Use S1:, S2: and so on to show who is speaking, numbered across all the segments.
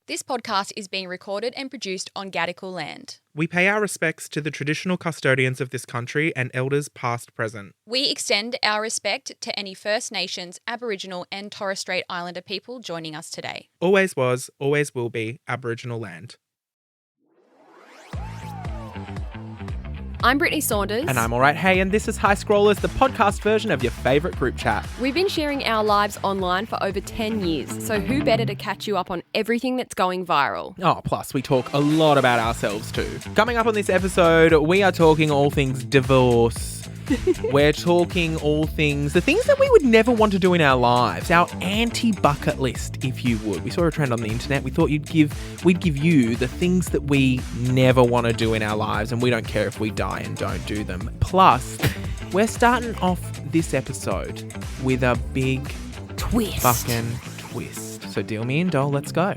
S1: This podcast is being recorded and produced on Gadigal land.
S2: We pay our respects to the traditional custodians of this country and elders past, present.
S1: We extend our respect to any First Nations, Aboriginal and Torres Strait Islander people joining us today.
S2: Always was, always will be Aboriginal land.
S1: I'm Brittney Saunders.
S3: And I'm alright. Hey, and this is High Scrollers, the podcast version of your favourite group chat.
S1: We've been sharing our lives online for over 10 years, so who better to catch you up on everything that's going viral?
S3: Oh, plus we talk a lot about ourselves too. Coming up on this episode, we are talking all things divorce. We're talking all things, the things that we would never want to do in our lives, our anti-bucket list, if you would. We saw a trend on the internet. We thought we'd give you the things that we never want to do in our lives, and we don't care if we die and don't do them. Plus, we're starting off this episode with a big fucking twist. So deal me in, doll. Let's go.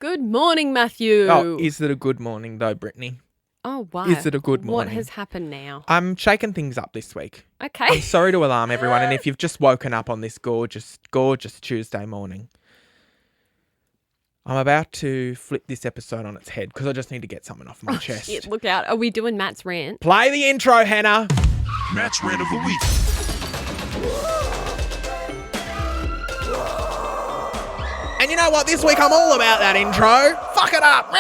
S1: Good morning, Matthew.
S3: Oh, is it a good morning though, Brittney?
S1: Oh, wow.
S3: Is it a good morning?
S1: What has happened now?
S3: I'm shaking things up this week.
S1: Okay.
S3: I'm sorry to alarm everyone, and if you've just woken up on this gorgeous Tuesday morning, I'm about to flip this episode on its head because I just need to get something off my chest.
S1: Shit, look out. Are we doing Matt's rant?
S3: Play the intro, Hannah.
S4: Matt's rant of the week.
S3: And you know what? This week I'm all about that intro. Fuck it up.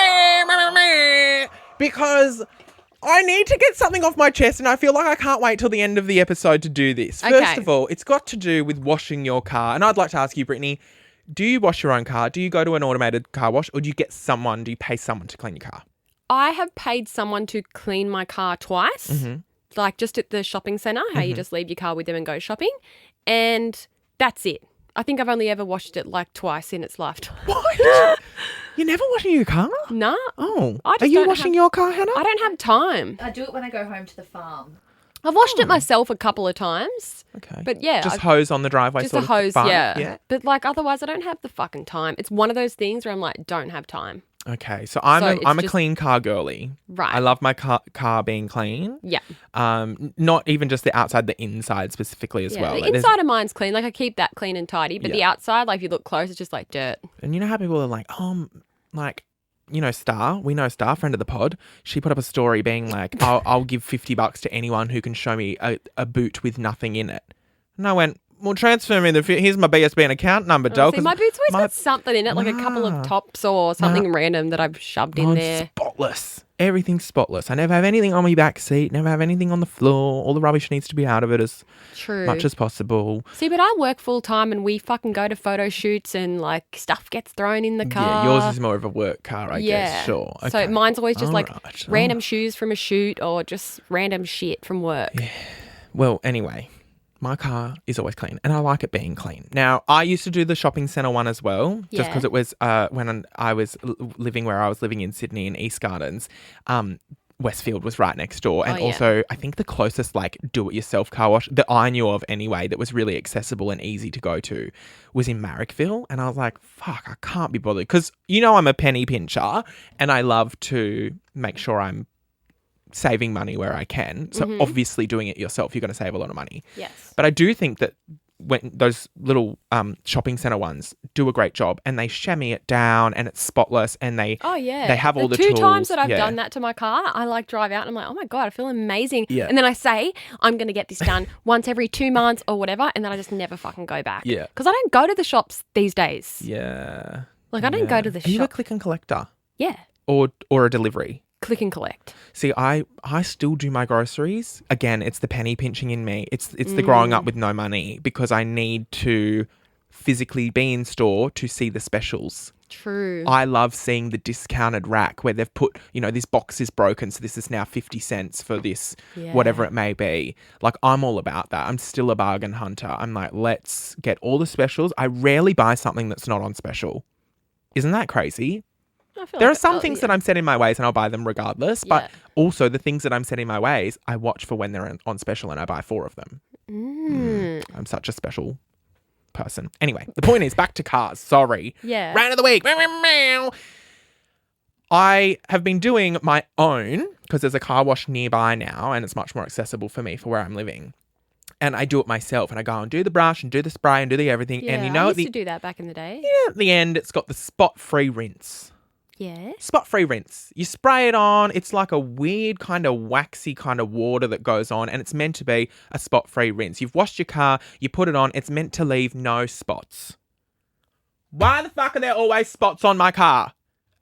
S3: Because I need to get something off my chest, and I feel like I can't wait till the end of the episode to do this.
S1: Okay.
S3: First of all, it's got to do with washing your car. And I'd like to ask you, Brittney, do you wash your own car? Do you go to an automated car wash, or do you pay someone to clean your car?
S5: I have paid someone to clean my car twice, like just at the shopping centre, how you just leave your car with them and go shopping. And that's it. I think I've only ever washed it like twice in its lifetime.
S3: What? You're never washing your car?
S5: Nah.
S3: Oh.
S5: I just
S3: Are you
S5: don't
S3: washing
S5: have-
S3: your car, Hannah?
S5: I don't have time.
S6: I do it when I go home to the farm.
S5: I've washed it myself a couple of times.
S3: Okay.
S5: But yeah.
S3: Just hose on the driveway
S5: Just
S3: sort
S5: a
S3: of
S5: hose,
S3: fun?
S5: yeah. But like otherwise I don't have the fucking time. It's one of those things where I'm like, don't have time.
S3: Okay. So I'm
S5: So
S3: a
S5: it's
S3: clean car girly.
S5: Right.
S3: I love my car being clean.
S5: Yeah.
S3: Not even just the outside, the inside specifically as well.
S5: The
S3: Like, there's-
S5: inside of mine's clean. Like I keep that clean and tidy. But the outside, like if you look close, it's just like dirt.
S3: And you know how people are like, you know, Star, we know Star, friend of the pod. She put up a story being like, I'll give $50 to anyone who can show me a boot with nothing in it. And I went, well, transfer me here's my BSB and account number, doll.
S5: See, my boot's always got something in it, like a couple of tops or something random that I've shoved in there.
S3: Spotless. Everything's spotless. I never have anything on my back seat, never have anything on the floor. All the rubbish needs to be out of it as much as possible.
S5: See, but I work full time and we fucking go to photo shoots and like stuff gets thrown in the car.
S3: Yeah, yours is more of a work car, I guess. Sure. Okay.
S5: So mine's always just
S3: All
S5: like
S3: right.
S5: random shoes from a shoot or just random shit from work.
S3: Yeah. Well, anyway, my car is always clean and I like it being clean. Now, I used to do the shopping centre one as well, just because it was when I was living where I was living in Sydney in East Gardens. Westfield was right next door. And also, I think the closest like do-it-yourself car wash that I knew of anyway that was really accessible and easy to go to was in Marrickville. And I was like, fuck, I can't be bothered. Because, you know, I'm a penny pincher and I love to make sure I'm saving money where I can. So obviously doing it yourself, you're going to save a lot of money.
S5: Yes.
S3: But I do think that when those little shopping centre ones do a great job and they chamois it down and it's spotless and they have all the
S5: two
S3: tools.
S5: times that I've done that to my car, I like drive out and I'm like, oh my God, I feel amazing.
S3: Yeah.
S5: And then I say, I'm going to get this done once every 2 months or whatever. And then I just never fucking go back.
S3: Yeah.
S5: Because I don't go to the shops these days.
S3: Yeah.
S5: Like I don't go to the
S3: Are you a
S5: shop.
S3: click and collector?
S5: Yeah.
S3: Or a delivery?
S5: Click and collect.
S3: See, I still do my groceries. Again, it's the penny pinching in me. It's the growing up with no money because I need to physically be in store to see the specials.
S5: True.
S3: I love seeing the discounted rack where they've put, you know, this box is broken, so this is now 50 cents for this, whatever it may be. Like, I'm all about that. I'm still a bargain hunter. I'm like, let's get all the specials. I rarely buy something that's not on special. Isn't that crazy? There are some things that I'm set in my ways and I'll buy them regardless, but also the things that I'm set in my ways, I watch for when they're on special and I buy 4 of them. I'm such a special person. Anyway, the point is, back to cars. Sorry.
S5: Yeah.
S3: Rant of the week. I have been doing my own because there's a car wash nearby now and it's much more accessible for me for where I'm living. and I do it myself. And I go and do the brush and do the spray and do the everything.
S5: Yeah,
S3: and you know,
S5: I used to do that back in the day.
S3: at the end, it's got the spot-free rinse.
S5: Yeah.
S3: Spot-free rinse. You spray it on. It's like a weird kind of waxy kind of water that goes on, and it's meant to be a spot-free rinse. You've washed your car, you put it on. It's meant to leave no spots. Why the fuck are there always spots on my car?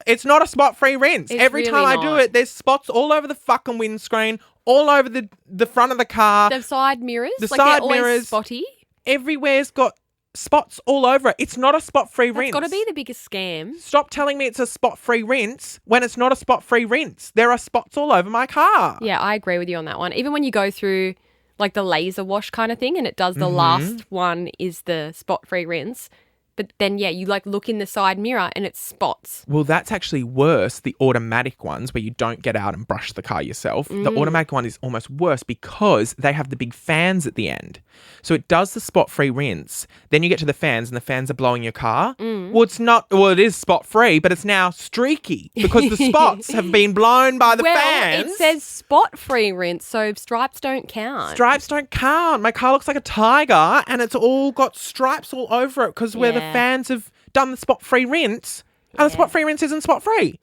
S3: It's not a spot-free rinse.
S5: It's
S3: Every
S5: really
S3: time I do
S5: not.
S3: it, there's spots all over the fucking windscreen, all over the front of the car.
S5: The side mirrors.
S3: The
S5: like
S3: side
S5: they're always
S3: mirrors.
S5: spotty.
S3: Everywhere's got spots all over it. It's not a spot-free rinse.
S5: It's got to be the biggest scam.
S3: Stop telling me it's a spot-free rinse when it's not a spot-free rinse. There are spots all over my car.
S5: Yeah, I agree with you on that one. Even when you go through like the laser wash kind of thing and it does the last one is the spot-free rinse. But then, yeah, you like look in the side mirror and it's spots.
S3: Well, that's actually worse, the automatic ones where you don't get out and brush the car yourself. The automatic one is almost worse because they have the big fans at the end. So it does the spot-free rinse. Then you get to the fans and the fans are blowing your car. Well, it is spot-free, but it's now streaky because the spots have been blown by the fans.
S5: It says spot-free rinse, so stripes don't count.
S3: Stripes don't count. My car looks like a tiger and it's all got stripes all over it because where the fans have done the spot-free rinse and the spot-free rinse isn't spot-free.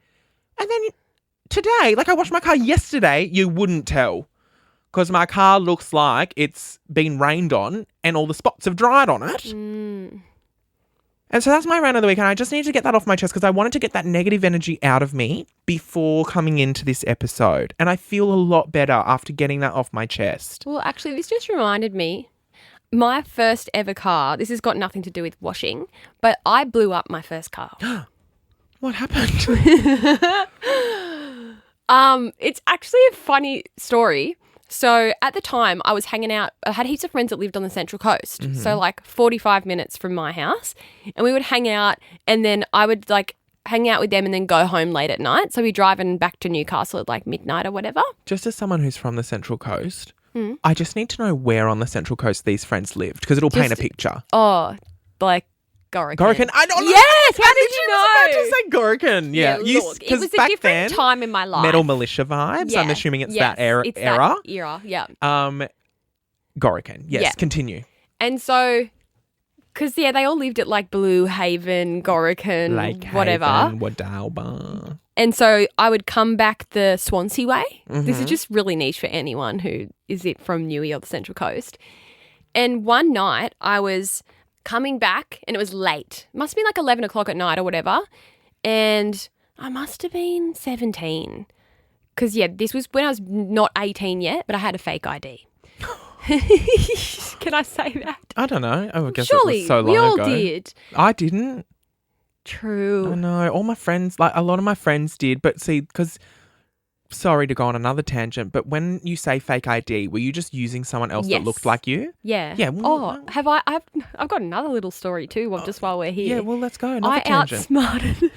S3: And then today, like I washed my car yesterday, you wouldn't tell because my car looks like it's been rained on and all the spots have dried on it. And so that's my rant of the week, and I just need to get that off my chest because I wanted to get that negative energy out of me before coming into this episode. And I feel a lot better after getting that off my chest.
S5: Well, actually, this just reminded me. My first ever car, this has got nothing to do with washing, but I blew up my first car.
S3: What happened?
S5: It's actually a funny story. So at the time I was hanging out, I had heaps of friends that lived on the Central Coast. So like 45 minutes from my house, and we would hang out and then I would like hang out with them and then go home late at night. So we'd driving back to Newcastle at like midnight or whatever.
S3: Just as someone who's from the Central Coast, I just need to know where on the Central Coast these friends lived because it'll paint a picture.
S5: Oh, like Gorican.
S3: Gorican? I don't know.
S5: Yes, how did you know?
S3: I was about to say Gorican. Yeah.
S5: Look, it was a different time in my life.
S3: Metal militia vibes.
S5: Yeah.
S3: I'm assuming it's
S5: Yes,
S3: that era.
S5: It's that era, yeah.
S3: Gorican. Yes,
S5: Yeah.
S3: continue.
S5: And so, because, they all lived at like Blue Haven, Gorican,
S3: Lake
S5: whatever.
S3: Haven, Wadalba.
S5: And so I would come back the Swansea way. This is just really niche for anyone who is it from Newey or the Central Coast. And one night I was coming back and it was late. It must have been like 11 o'clock at night or whatever. And I must have been 17. Because, this was when I was not 18 yet, but I had a fake ID. Can I say that?
S3: I don't know. I guess
S5: Surely,
S3: it was so long
S5: we all
S3: ago.
S5: did.
S3: I didn't.
S5: True.
S3: I know. All my friends, like a lot of my friends did. But see, because, sorry to go on another tangent, but when you say fake ID, were you just using someone else that looked like you?
S5: Yeah.
S3: Yeah. Well,
S5: have I? I've got another little story too. Just while we're here.
S3: Yeah. Well, let's go. Another
S5: I
S3: tangent.
S5: outsmarted.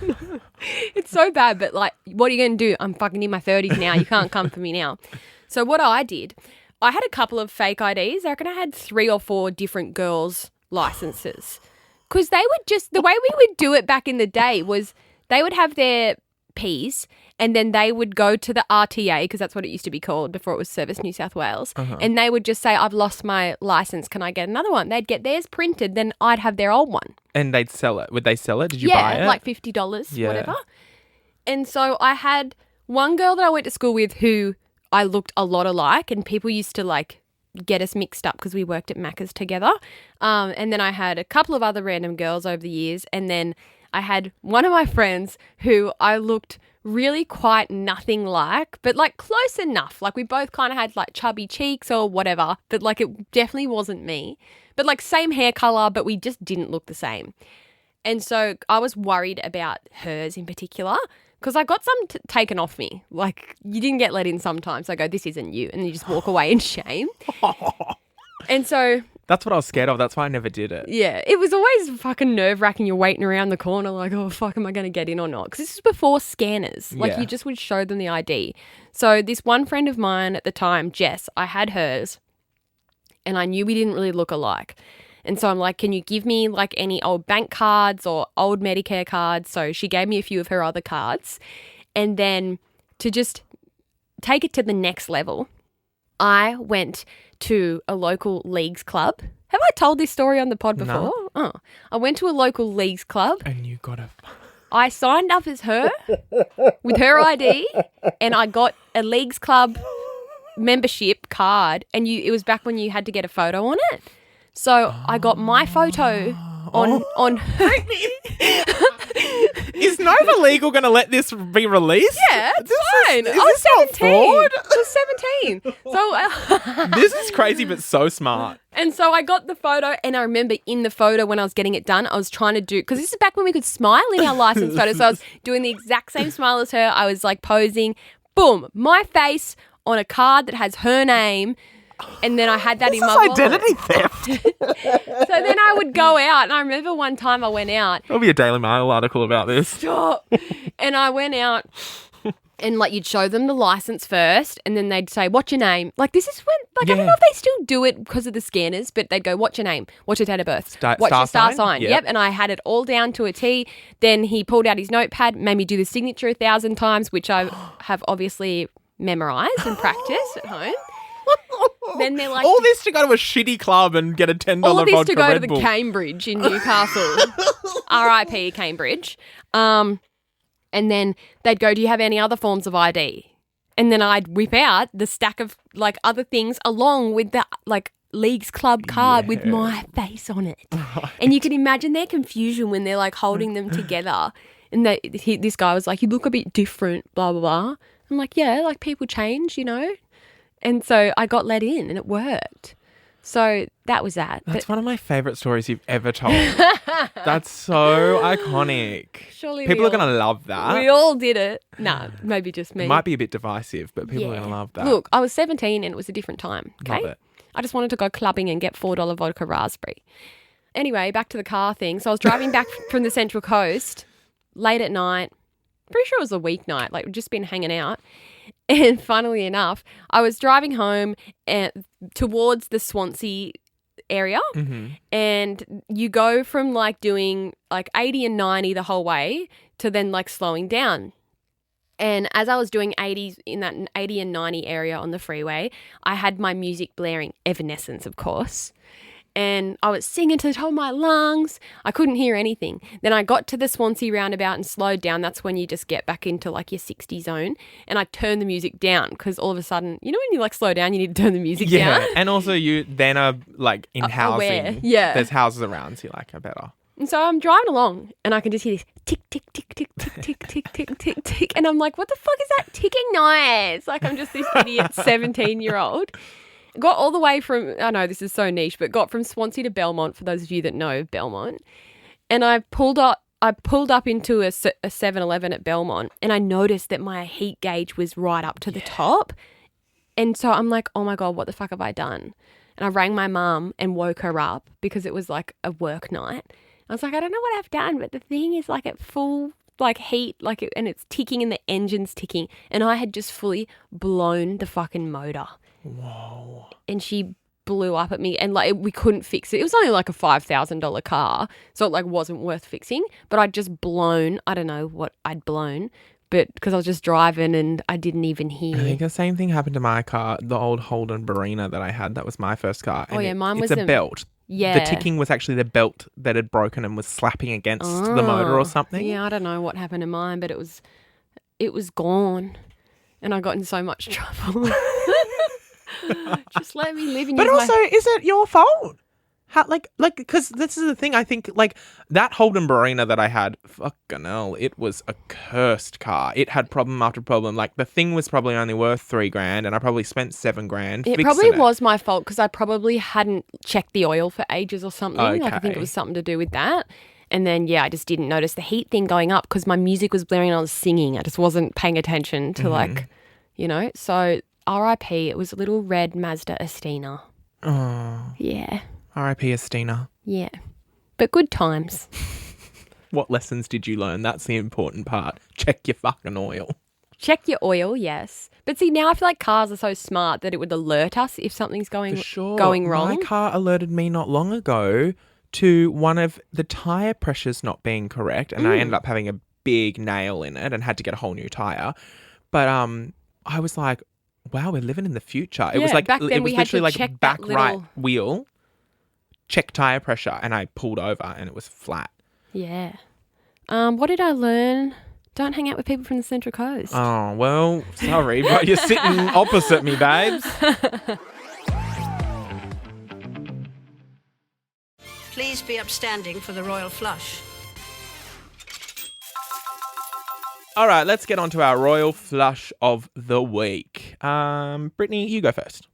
S5: It's so bad, but like, what are you going to do? I'm fucking in my 30s now. You can't come for me now. So what I did, I had a couple of fake IDs. I reckon I had 3 or 4 different girls' licenses. Because they would just, the way we would do it back in the day was they would have their Ps and then they would go to the RTA, because that's what it used to be called before it was Service New South Wales. And they would just say, I've lost my license. Can I get another one? They'd get theirs printed. Then I'd have their old one.
S3: And they'd sell it. Would they sell it? Did you buy it?
S5: Yeah, like $50,
S3: Yeah.
S5: whatever. And so I had one girl that I went to school with who I looked a lot alike, and people used to like get us mixed up because we worked at Macca's together. And then I had a couple of other random girls over the years. And then I had one of my friends who I looked really quite nothing like, but like close enough. Like we both kind of had like chubby cheeks or whatever, but like it definitely wasn't me. But like same hair color, but we just didn't look the same. And so I was worried about hers in particular because I got some taken off me. Like you didn't get let in sometimes. I go, this isn't you. And you just walk away in shame. And so...
S3: That's what I was scared of. That's why I never did it.
S5: Yeah, it was always fucking nerve-wracking. You're waiting around the corner like, oh, fuck, am I going to get in or not? Because this was before scanners. Like,
S3: Yeah.
S5: you just would show them the ID. So this one friend of mine at the time, Jess, I had hers, and I knew we didn't really look alike. And so I'm like, can you give me, like, any old bank cards or old Medicare cards? So she gave me a few of her other cards. And then to just take it to the next level, I went to a local leagues club. Have I told this story on the pod before?
S3: No.
S5: Oh, I went to a local leagues club.
S3: And you got a...
S5: I signed up as her with her ID, and I got a leagues club membership card. And it was back when you had to get a photo on it. So I got my photo on her.
S3: Is Nova Legal going to let this be released?
S5: Yeah, it's fine. I was 17. So
S3: This is crazy, but so smart.
S5: And so I got the photo, and I remember in the photo when I was getting it done, I was trying to do, because this is back when we could smile in our license photos. So I was doing the exact same smile as her. I was like posing, boom, my face on a card that has her name. And then I had that in my wallet.
S3: Identity theft.
S5: So then I would go out, and I remember one time I went out.
S3: There'll be a Daily Mail article about this.
S5: Stop. And I went out, and like you'd show them the license first, and then they'd say, "What's your name?" Like this is when, like I don't know if they still do it because of the scanners, but they'd go, "What's your name? What's your date of birth? What's your star sign?" Yep. And I had it all down to a T. Then he pulled out his notepad, made me do the signature 1,000 times, which I have obviously memorized and practiced at home. Then they're like,
S3: all this to go to a shitty club and get a $10
S5: all this
S3: vodka
S5: to go
S3: Red
S5: to the
S3: Bull.
S5: Cambridge in Newcastle. R.I.P. Cambridge. And then they'd go, "Do you have any other forms of ID?" And then I'd whip out the stack of like other things along with the like leagues club card with my face on it. Right. And you can imagine their confusion when they're like holding them together. And this guy was like, "You look a bit different, blah, blah, blah." I'm like, "Yeah, like people change, you know." And so I got let in, and it worked. So that was that.
S3: That's one of my favourite stories you've ever told. That's so iconic.
S5: Surely
S3: people are going to love that.
S5: We all did it. No, maybe just me.
S3: It might be a bit divisive, but people are going to love that.
S5: Look, I was 17 and it was a different time. Okay?
S3: Love it.
S5: I just wanted to go clubbing and get $4 vodka raspberry. Anyway, back to the car thing. So I was driving back from the Central Coast late at night. Pretty sure it was a weeknight. Like, we'd just been hanging out. And funnily enough, I was driving home towards the Swansea area, and you go from like doing like 80 and 90 the whole way to then like slowing down. And as I was doing 80 in that 80 and 90 area on the freeway, I had my music blaring, Evanescence, of course. And I was singing to the top of my lungs. I couldn't hear anything. Then I got to the Swansea roundabout and slowed down. That's when you just get back into like your 60 zone. And I turned the music down because all of a sudden, you know when you like slow down, you need to turn the music down?
S3: Yeah, and also you then are like in housing.
S5: Aware. Yeah.
S3: There's houses around, so you're like, I better.
S5: And so I'm driving along and I can just hear this tick, tick, tick, tick, tick, tick, tick, tick, tick, tick. And I'm like, what the fuck is that ticking noise? Like I'm just this idiot 17-year-old. Got all the way from, I know this is so niche, but got from Swansea to Belmont, for those of you that know Belmont. And I pulled up into a 7-Eleven at Belmont, and I noticed that my heat gauge was right up to the top. And so I'm like, oh my God, what the fuck have I done? And I rang my mum and woke her up because it was like a work night. I was like, I don't know what I've done, but the thing is like at full like heat, like and it's ticking and the engine's ticking. And I had just fully blown the fucking motor.
S3: Whoa.
S5: And she blew up at me and like we couldn't fix it. It was only like a $5,000 car, so it like wasn't worth fixing. But I'd just blown, I don't know what I'd blown, but because I was just driving and I didn't even hear.
S3: I think the same thing happened to my car, the old Holden Barina that I had. That was my first car.
S5: Oh yeah, mine was
S3: a belt.
S5: Yeah.
S3: The ticking was actually the belt that had broken and was slapping against the motor or something.
S5: Yeah, I don't know what happened to mine, but it was gone, and I got in so much trouble. Just let me live in.
S3: But also, is it your fault? How, like, because this is the thing. I think, like, that Holden Barina that I had, fucking hell, it was a cursed car. It had problem after problem. Like, the thing was probably only worth $3,000, and I probably spent $7,000.
S5: It probably was my fault because I probably hadn't checked the oil for ages or something.
S3: Okay.
S5: Like, I think it was something to do with that. And then, yeah, I just didn't notice the heat thing going up because my music was blaring and I was singing. I just wasn't paying attention to, like, you know. So, R.I.P. It was a little red Mazda Estina.
S3: Oh.
S5: Yeah.
S3: R.I.P. Estina.
S5: Yeah. But good times.
S3: What lessons did you learn? That's the important part. Check your fucking oil.
S5: Check your oil, yes. But see, now I feel like cars are so smart that it would alert us if something's going wrong.
S3: My car alerted me not long ago to one of the tyre pressures not being correct, and I ended up having a big nail in it and had to get a whole new tyre. But I was like, wow, we're living in the future. It
S5: Yeah,
S3: was like,
S5: back then
S3: it was
S5: we had to
S3: literally
S5: check
S3: like
S5: that
S3: back right
S5: little-
S3: wheel, check tire pressure, and I pulled over and it was flat.
S5: Yeah. What did I learn? Don't hang out with people from the Central Coast.
S3: Oh, well, sorry, but you're sitting opposite me, babes.
S7: Please be upstanding for the royal flush.
S3: All right, let's get on to our royal flush of the week. Brittney, you go first.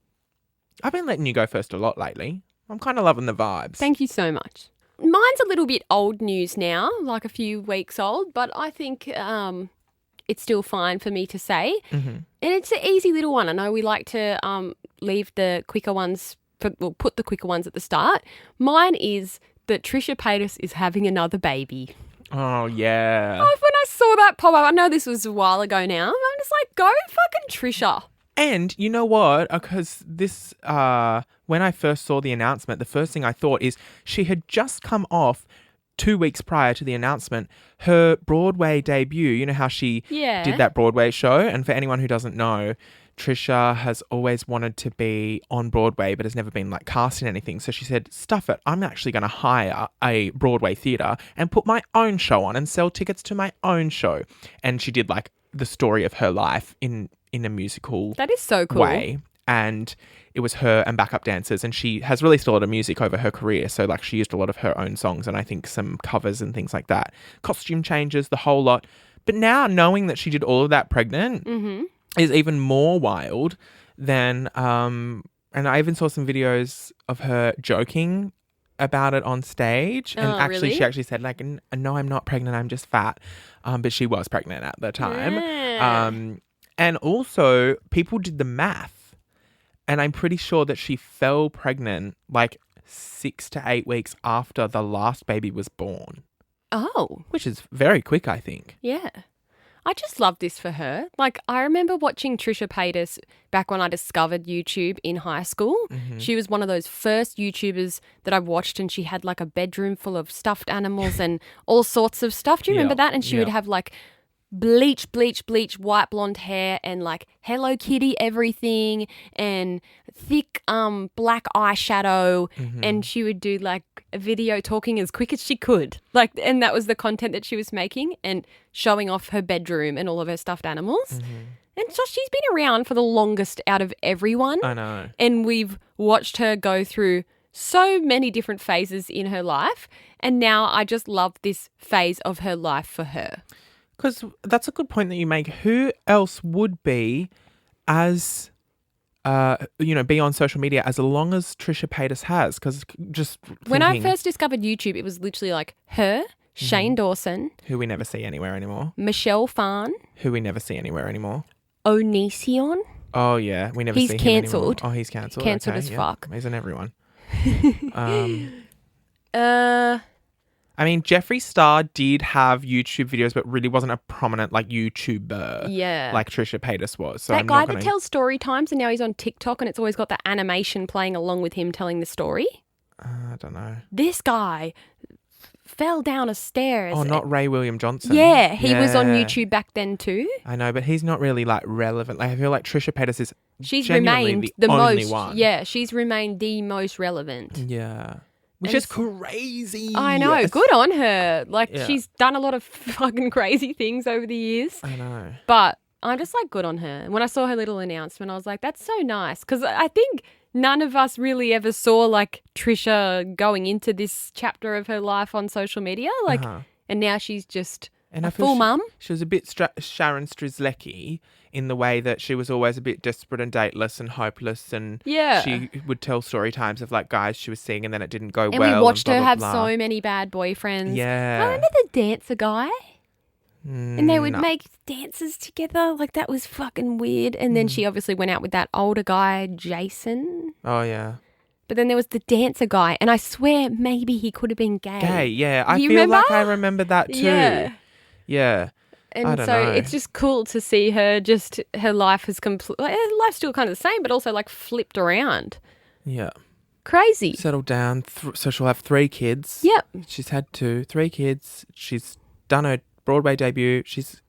S3: I've been letting you go first a lot lately. I'm kind of loving the vibes.
S5: Thank you so much. Mine's a little bit old news now, like a few weeks old, but I think it's still fine for me to say.
S3: Mm-hmm.
S5: And it's an easy little one. I know we like to leave the quicker ones, put the quicker ones at the start. Mine is that Trisha Paytas is having another baby.
S3: Oh, yeah.
S5: Oh, when I saw that pop up, I know this was a while ago now. I'm just like, go fucking Trisha.
S3: And you know what? Because this, when I first saw the announcement, the first thing I thought is she had just come off 2 weeks prior to the announcement, her Broadway debut. You know how she did that Broadway show? And for anyone who doesn't know, Trisha has always wanted to be on Broadway, but has never been like cast in anything. So she said, stuff it. I'm actually going to hire a Broadway theatre and put my own show on and sell tickets to my own show. And she did like the story of her life in a musical
S5: That is so cool.
S3: way. And it was her and backup dancers. And she has released a lot of music over her career. So like she used a lot of her own songs and I think some covers and things like that. Costume changes, the whole lot. But now knowing that she did all of that pregnant is even more wild than, and I even saw some videos of her joking about it on stage. And actually,
S5: really?
S3: she actually said like, no, I'm not pregnant. I'm just fat. But she was pregnant at the time.
S5: Yeah.
S3: And also people did the math and I'm pretty sure that she fell pregnant like 6 to 8 weeks after the last baby was born,
S5: Oh,
S3: which is very quick, I think.
S5: yeah. I just love this for her. Like, I remember watching Trisha Paytas back when I discovered YouTube in high school. She was one of those first YouTubers that I watched and she had like a bedroom full of stuffed animals and all sorts of stuff. Do you remember that? And she would have like bleach, white blonde hair and like Hello Kitty everything and thick black eyeshadow. And she would do like a video talking as quick as she could. Like, and that was the content that she was making and showing off her bedroom and all of her stuffed animals. And so she's been around for the longest out of everyone.
S3: I know.
S5: And we've watched her go through so many different phases in her life. And now I just love this phase of her life for her.
S3: Because that's a good point that you make. Who else would be as, be on social media as long as Trisha Paytas has? Because just
S5: When I
S3: thinking,
S5: first discovered YouTube, it was literally like her, Shane Dawson,
S3: who we never see anywhere anymore.
S5: Michelle Phan,
S3: Who we never see anywhere anymore.
S5: Onision.
S3: Oh, yeah. We never
S5: He's
S3: see him anymore.
S5: cancelled.
S3: Oh, he's cancelled.
S5: Cancelled
S3: Okay,
S5: as
S3: yeah.
S5: fuck.
S3: He's in everyone.
S5: Uh,
S3: I mean, Jeffree Star did have YouTube videos, but really wasn't a prominent like YouTuber.
S5: Yeah.
S3: Like Trisha Paytas was. So
S5: that
S3: I'm
S5: guy
S3: not
S5: that
S3: gonna...
S5: tells story times and now he's on TikTok and it's always got the animation playing along with him telling the story.
S3: I don't know.
S5: This guy fell down a stairs.
S3: Oh, not Ray William Johnson.
S5: Yeah, he was on
S3: Yeah.
S5: YouTube back then too.
S3: I know, but he's not really like relevant. Like I feel like Trisha Paytas is
S5: She's
S3: genuinely
S5: remained
S3: the only
S5: most.
S3: one.
S5: Yeah, she's remained the most relevant.
S3: Yeah. Which
S5: And
S3: is crazy.
S5: I know.
S3: Yes.
S5: Good on her. Like,
S3: Yeah.
S5: she's done a lot of fucking crazy things over the years.
S3: I know.
S5: But I'm just like, good on her. And when I saw her little announcement, I was like, that's so nice. Because I think none of us really ever saw like Trisha going into this chapter of her life on social media. Like, and now she's just
S3: And
S5: a
S3: I feel
S5: full mum.
S3: She was a bit Sharon Strzelecki in the way that she was always a bit desperate and dateless and hopeless. And
S5: Yeah.
S3: she would tell story times of like guys she was seeing and then it didn't go
S5: And
S3: well.
S5: we watched
S3: blah,
S5: her
S3: blah,
S5: have
S3: blah.
S5: so many bad boyfriends.
S3: Yeah.
S5: I remember the dancer guy. And they would
S3: No.
S5: make dances together. Like, that was fucking weird. And then she obviously went out with that older guy, Jason.
S3: Oh, yeah.
S5: But then there was the dancer guy. And I swear maybe he could have been gay.
S3: Gay, yeah. I
S5: You
S3: feel
S5: remember?
S3: like I remember that too.
S5: Yeah.
S3: Yeah. I
S5: And
S3: don't
S5: so
S3: know.
S5: it's just cool to see her just, her life has like, her life's still kind of the same, but also like flipped around.
S3: Yeah.
S5: Crazy.
S3: Settled down. So she'll have 3 kids.
S5: Yep.
S3: She's had 3 kids. She's done her Broadway debut.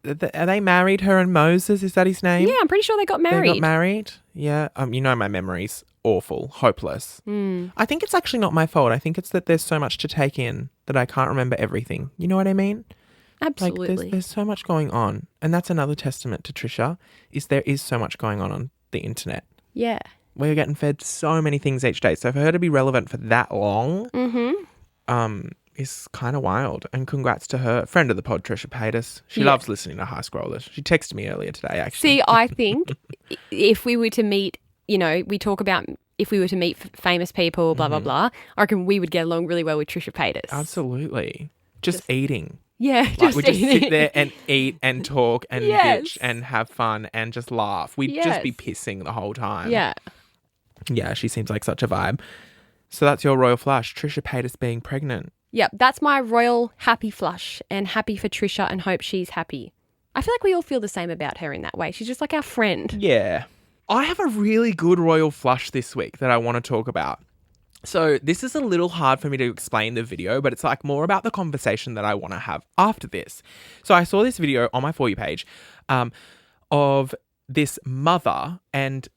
S3: Are they married, her and Moses? Is that his name?
S5: Yeah, I'm pretty sure they got married.
S3: They got married? Yeah. You know my memory's awful, hopeless. I think it's actually not my fault. I think it's that there's so much to take in that I can't remember everything. You know what I mean?
S5: Absolutely.
S3: Like there's so much going on. And that's another testament to Trisha, is there is so much going on the internet.
S5: Yeah.
S3: We're getting fed so many things each day. So for her to be relevant for that long is kind of wild. And congrats to her. Friend of the pod, Trisha Paytas. She loves listening to High Scrollers. She texted me earlier today, actually.
S5: See, I think if we were to meet, you know, we talk about if we were to meet famous people, blah, blah, blah, I reckon we would get along really well with Trisha Paytas.
S3: Absolutely. Just eating.
S5: Yeah,
S3: Like we just
S5: eating.
S3: sit there and eat and talk and bitch and have fun and just laugh. We'd just be pissing the whole time.
S5: Yeah.
S3: Yeah, she seems like such a vibe. So that's your royal flush, Trisha Paytas being pregnant.
S5: Yep, that's my royal happy flush, and happy for Trisha and hope she's happy. I feel like we all feel the same about her in that way. She's just like our friend.
S3: Yeah. I have a really good royal flush this week that I want to talk about. So this is a little hard for me to explain the video, but it's like more about the conversation that I want to have after this. So I saw this video on my For You page of this mother and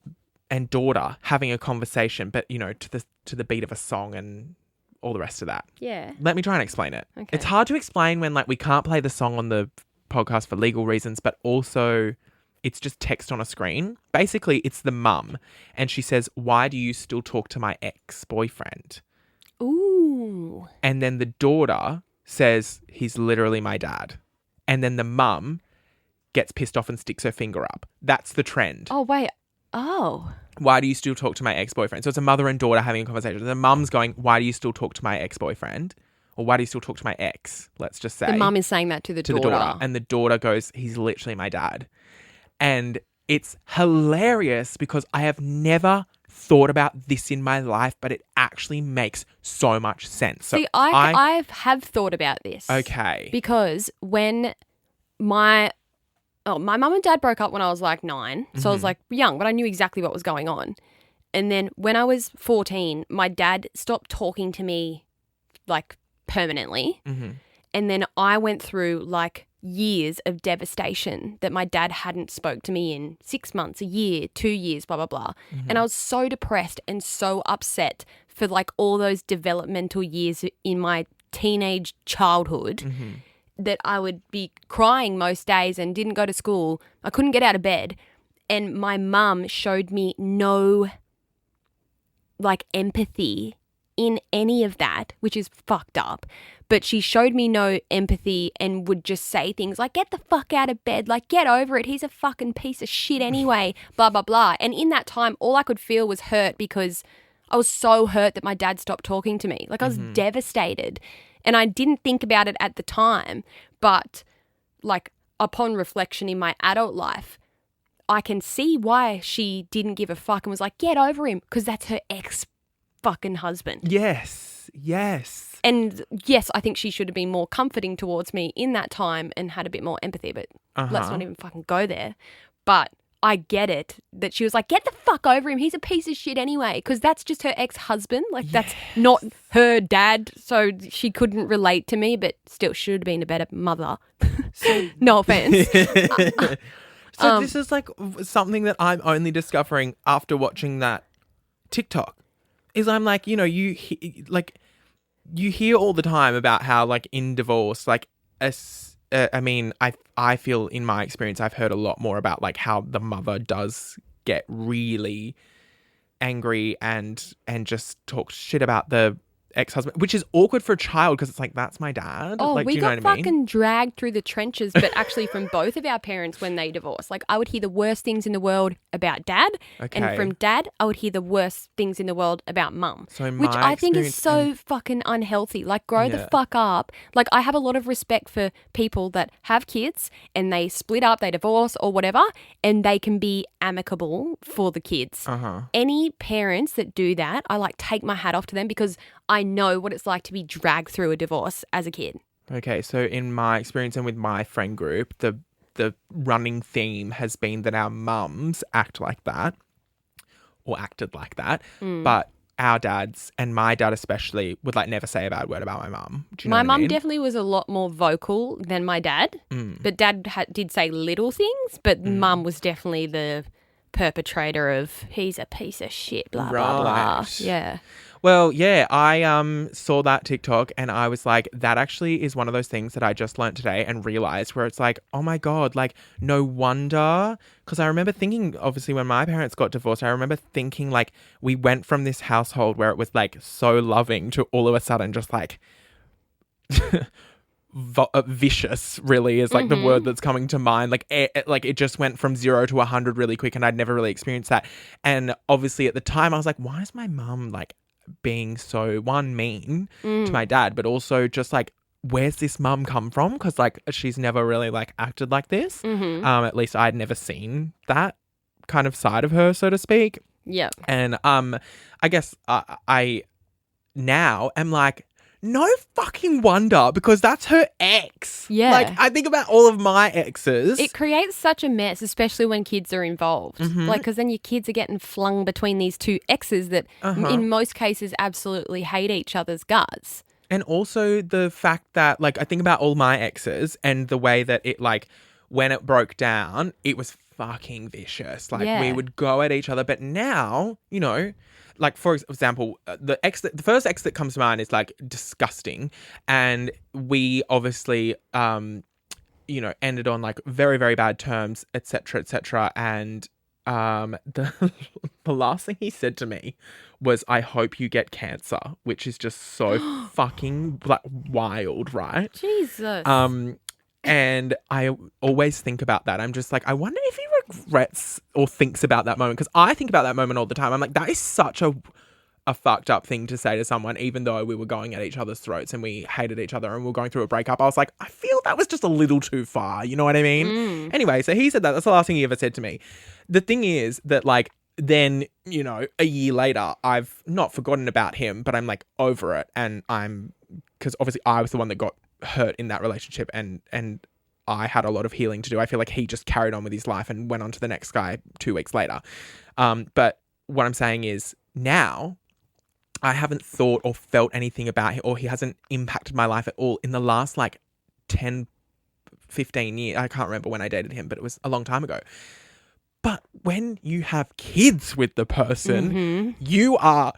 S3: daughter having a conversation, but, you know, to the beat of a song and all the rest of that.
S5: Yeah.
S3: Let me try and explain it.
S5: Okay.
S3: It's hard to explain when, like, we can't play the song on the podcast for legal reasons, but also it's just text on a screen. Basically, it's the mum, and she says, "Why do you still talk to my ex-boyfriend?"
S5: Ooh.
S3: And then the daughter says, "He's literally my dad." And then the mum gets pissed off and sticks her finger up. That's the trend.
S5: Oh, wait. Oh.
S3: Why do you still talk to my ex-boyfriend? So it's a mother and daughter having a conversation. The mum's going, "Why do you still talk to my ex-boyfriend?" Or "Why do you still talk to my ex?" Let's just say.
S5: The mum is saying that to the daughter.
S3: And the daughter goes, "He's literally my dad." And it's hilarious because I have never thought about this in my life, but it actually makes so much sense. So
S5: See, I have thought about this.
S3: Okay.
S5: Because when my mum and dad broke up when I was like 9. So I was like young, but I knew exactly what was going on. And then when I was 14, my dad stopped talking to me like permanently. And then I went through like years of devastation that my dad hadn't spoke to me in 6 months, a year, 2 years, blah, blah, blah. And I was so depressed and so upset for like all those developmental years in my teenage childhood that I would be crying most days and didn't go to school. I couldn't get out of bed. And my mum showed me no like empathy in any of that, which is fucked up. But she showed me no empathy and would just say things like, "Get the fuck out of bed, like get over it. He's a fucking piece of shit anyway, blah, blah, blah." And in that time, all I could feel was hurt because I was so hurt that my dad stopped talking to me. Like I was devastated. And I didn't think about it at the time, but like upon reflection in my adult life, I can see why she didn't give a fuck and was like, "Get over him," because that's her ex-fucking husband.
S3: Yes.
S5: And yes, I think she should have been more comforting towards me in that time and had a bit more empathy, but let's not even fucking go there. But I get it that she was like, "Get the fuck over him. He's a piece of shit anyway," because that's just her ex-husband. Like that's not her dad. So she couldn't relate to me, but still should have been a better mother. No offense.
S3: So this is like something that I'm only discovering after watching that TikTok. Is I'm like, you know, you hear all the time about how like in divorce, like I mean, I feel in my experience, I've heard a lot more about like how the mother does get really angry and just talk shit about the ex-husband, which is awkward for a child because it's like, that's my dad.
S5: Oh,
S3: like,
S5: we
S3: do you know
S5: got
S3: what I mean?
S5: fucking dragged through the trenches, but actually from both of our parents when they divorced. Like I would hear the worst things in the world about dad,
S3: Okay.
S5: and from dad, I would hear the worst things in the world about mum,
S3: So in
S5: which
S3: my
S5: I think is
S3: experience-
S5: so fucking unhealthy. Like grow the
S3: Yeah.
S5: fuck up. Like I have a lot of respect for people that have kids and they split up, they divorce or whatever, and they can be amicable for the kids. Any parents that do that, I like take my hat off to them because I know what it's like to be dragged through a divorce as a kid.
S3: Okay, so in my experience and with my friend group, the running theme has been that our mums act like that or acted like that, but our dads, and my dad especially, would like never say a bad word about my mum. Do you know
S5: My
S3: what I
S5: mum
S3: mean?
S5: definitely was a lot more vocal than my dad, but dad did say little things, but mum was definitely the perpetrator of he's a piece of shit, blah, blah, blah.
S3: Right.
S5: Yeah.
S3: Well, yeah, I saw that TikTok and I was like, that actually is one of those things that I just learned today and realized where it's like, oh my God, like no wonder. Because I remember thinking, obviously, when my parents got divorced, I remember thinking like we went from this household where it was like so loving to all of a sudden just like vicious, really, is like the word that's coming to mind. Like it just went from 0 to 100 really quick, and I'd never really experienced that. And obviously at the time I was like, why is my mum like being so mean to my dad, but also just like, where's this mum come from? Because like she's never really like acted like this. At least I'd never seen that kind of side of her, so to speak.
S5: Yeah.
S3: And I guess I now am like, no fucking wonder, because that's her ex.
S5: Yeah.
S3: Like, I think about all of my exes.
S5: It creates such a mess, especially when kids are involved. Like, because then your kids are getting flung between these two exes that in most cases absolutely hate each other's guts.
S3: And also the fact that, like, I think about all my exes and the way that it, like, when it broke down, it was fucking vicious. Like, we would go at each other. But now, you know, like, for example, the first ex that comes to mind is like disgusting. And we obviously, you know, ended on like very, very bad terms, et cetera, et cetera. And the last thing he said to me was, I hope you get cancer, which is just so fucking like wild, right?
S5: Jesus.
S3: And I always think about that. I'm just like, I wonder if he regrets or thinks about that moment, because I think about that moment all the time. I'm like, that is such a fucked up thing to say to someone, even though we were going at each other's throats and we hated each other and we were going through a breakup. I was like, I feel that was just a little too far. You know what I mean? Anyway, so he said that. That's the last thing he ever said to me. The thing is that, like, then, you know, a year later, I've not forgotten about him, but I'm like over it. And because obviously I was the one that got hurt in that relationship, and I had a lot of healing to do. I feel like he just carried on with his life and went on to the next guy 2 weeks later. But what I'm saying is, now I haven't thought or felt anything about him, or he hasn't impacted my life at all in the last like 10, 15 years. I can't remember when I dated him, but it was a long time ago. But when you have kids with the person, you are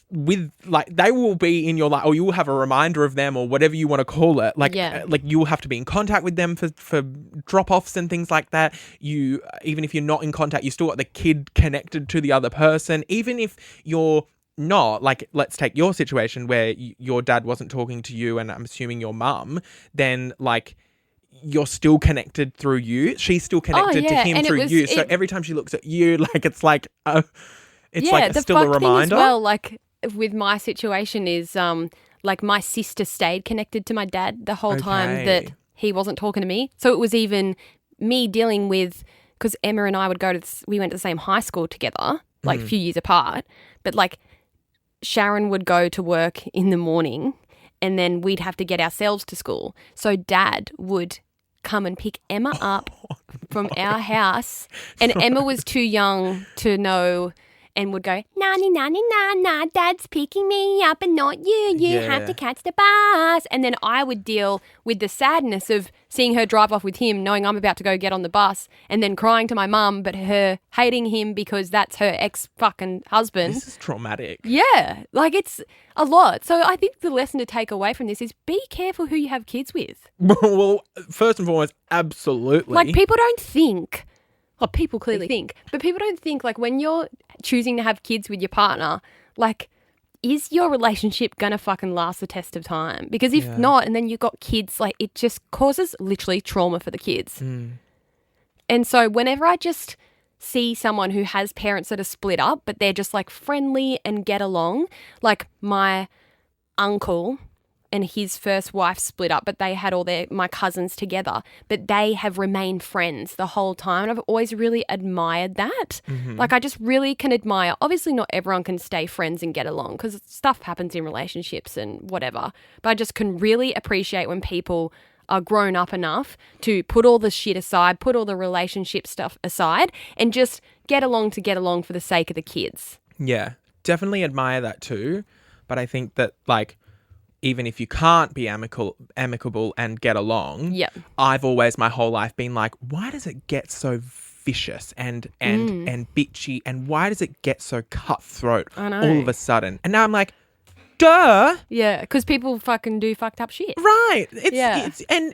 S3: with, like, they will be in your life, or you will have a reminder of them, or whatever you want to call it. Like, like you will have to be in contact with them for drop-offs and things like that. You, even if you're not in contact, you still got the kid connected to the other person. Even if you're not, like, let's take your situation where your dad wasn't talking to you, and I'm assuming your mum, then like, you're still connected through you. She's still connected to him through you. So every time she looks at you, like, it's like it's like still a reminder. Thing as
S5: well, like with my situation is like my sister stayed connected to my dad the whole time that he wasn't talking to me. So it was even me dealing with, because Emma and I would we went to the same high school together, like a few years apart. But like Sharon would go to work in the morning, and then we'd have to get ourselves to school. So Dad would come and pick Emma up from our house, and Emma was too young to know, and would go, nanny, nanny, nah, Dad's picking me up and not you. You have to catch the bus. And then I would deal with the sadness of seeing her drive off with him, knowing I'm about to go get on the bus, and then crying to my mum, but her hating him because that's her ex-fucking husband.
S3: This is traumatic.
S5: Yeah, like it's a lot. So I think the lesson to take away from this is be careful who you have kids with.
S3: Well, first and foremost, absolutely.
S5: Like, people don't think... Well, people clearly think, but people don't think, like, when you're choosing to have kids with your partner, like, is your relationship going to fucking last the test of time? Because if not, and then you've got kids, like, it just causes literally trauma for the kids. And so whenever I just see someone who has parents that are split up, but they're just, like, friendly and get along, like my uncle and his first wife split up, but they had all my cousins together, but they have remained friends the whole time. And I've always really admired that. Like, I just really can admire, obviously not everyone can stay friends and get along, because stuff happens in relationships and whatever. But I just can really appreciate when people are grown up enough to put all the shit aside, put all the relationship stuff aside, and just get along for the sake of the kids.
S3: Yeah. definitely admire that too. But I think that, like, even if you can't be amicable and get along, I've always my whole life been like, why does it get so vicious and bitchy, and why does it get so cutthroat all of a sudden? And now I'm like, duh.
S5: Yeah, because people fucking do fucked up shit.
S3: Right. And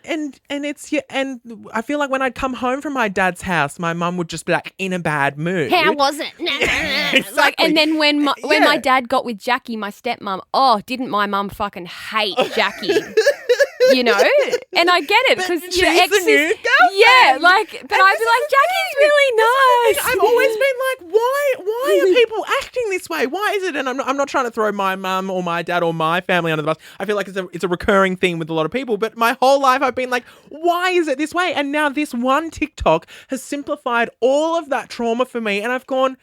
S3: I feel like when I'd come home from my dad's house, my mum would just be like in a bad mood.
S5: How was it?
S3: Exactly.
S5: Like, and then when my dad got with Jackie, my stepmom, didn't my mum fucking hate Jackie? You know, and I get it because
S3: she's the new girlfriend.
S5: But I'd be like, Jackie's really nice.
S3: I've always been like, why are people acting this way? Why is it? And I'm not trying to throw my mum or my dad or my family under the bus. I feel like it's a recurring thing with a lot of people. But my whole life I've been like, why is it this way? And now this one TikTok has simplified all of that trauma for me, and I've gone,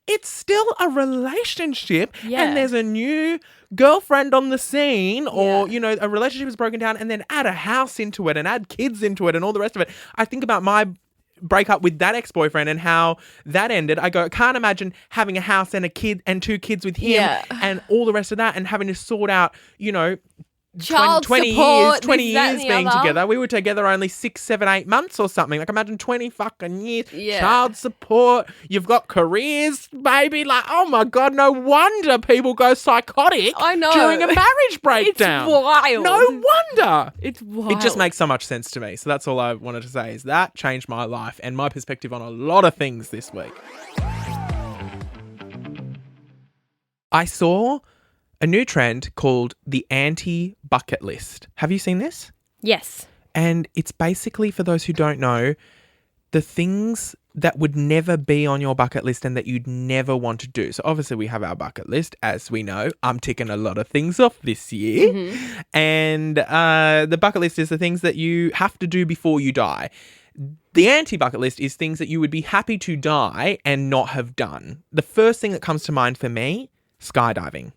S3: it's still a relationship, and there's a new girlfriend on the scene, or, you know, a relationship is broken down, and then add a house into it and add kids into it and all the rest of it. I think about my breakup with that ex-boyfriend and how that ended. I go, I can't imagine having a house and a kid and 2 kids with him and all the rest of that, and having to sort out, you know,
S5: Child
S3: 20
S5: support,
S3: years
S5: this,
S3: being
S5: other.
S3: together. We were together only 6, 7, 8 months or something. Like, imagine 20 fucking years.
S5: Yeah.
S3: Child support. You've got careers, baby. Like, oh my God, no wonder people go psychotic during a marriage breakdown.
S5: It's wild.
S3: No wonder.
S5: It's wild.
S3: It just makes so much sense to me. So that's all I wanted to say, is that changed my life and my perspective on a lot of things this week. I saw a new trend called the anti-bucket list. Have you seen this?
S5: Yes.
S3: And it's basically, for those who don't know, the things that would never be on your bucket list and that you'd never want to do. So obviously we have our bucket list, as we know. I'm ticking a lot of things off this year. Mm-hmm. And the bucket list is the things that you have to do before you die. The anti-bucket list is things that you would be happy to die and not have done. The first thing that comes to mind for me, skydiving.